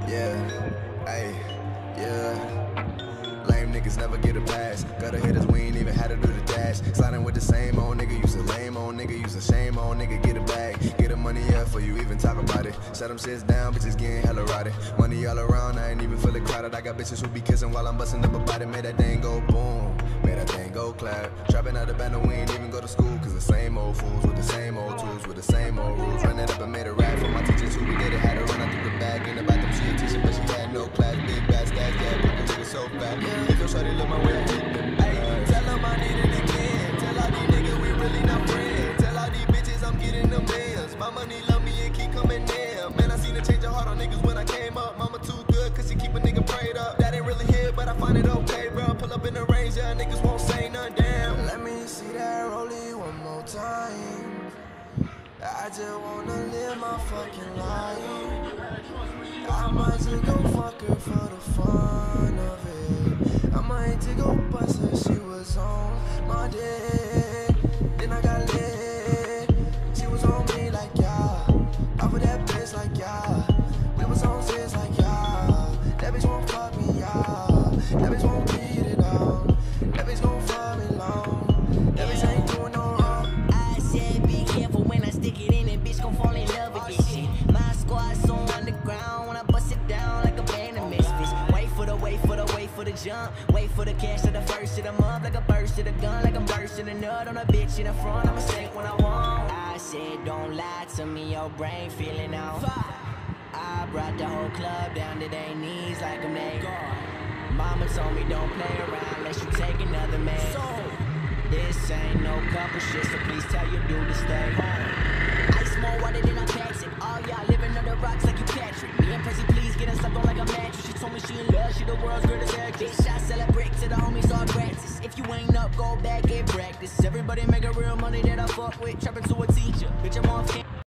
Yeah, ayy, yeah. Lame niggas never get a pass. Gutter hitters, we ain't even had to do the dash. Sliding with the same old nigga, use a lame old nigga, use a shame old nigga, get a bag. Get the money up for you even talk about it. Shut them shits down, bitches getting hella rotted. Money all around, I ain't even feeling crowded. I got bitches who be kissing while I'm busting up a body. Made that thing go boom, made that thing go clap. Trapping out the band and we ain't even go to school. Cause the same old fools with the same old tools, with the same old rules. Running up and made a rap for my teachers who we did it. Had to run out through the bag in the bathroom. She a teacher but she had no class. Big bad stats, yeah, pockets niggas so fat. If your shorty look my way, I hit them. Ayy, tell them I need it again. Tell all these niggas we really not friends. Tell all these bitches I'm getting them bands. My money love me and keep coming in. Man, I seen a change of heart on niggas when I came up. Mama too good cause she keep a nigga prayed up. That ain't really here but I find it okay, bro. Pull up in the range, yeah, niggas won't say nothing, damn. Let me see that rollie one more time. I just wanna live my fucking life. I might just go fuck her for the fun of it. I might just go bust her, she was on my dick. Then I got lit, she was on me like yeah. Off of that bitch like yeah. We was on sis like yeah. That bitch won't fuck me, yeah. That bitch won't beat it on. That bitch gon' fuck me long. That bitch ain't doing no wrong. I said be careful when I stick it in and bitch gon' fall in love with this shit. My squad so underground when I bust it down like a band of misfits. Wait for the jump. Wait for the cash to the first of the month. Like a burst of the gun, like I'm bursting a nut on a bitch in the front. I'ma sink when I want. I said don't lie to me, your brain feeling off. I brought the whole club down to their knees like I'm they gone. Mama told me don't play around unless you take another man. This ain't no couple shit, so please tell your dude to stay home. Ice more water than I tax it. All y'all living under rocks like you Patrick. Me and Prezi, please get us up on like a mattress. She told me she in love, she the world's greatest actress. Bitch, I sell a brick to the homies all gratis. If you ain't up, go back and practice. Everybody making real money that I fuck with. Trapping to a teacher, bitch, I'm on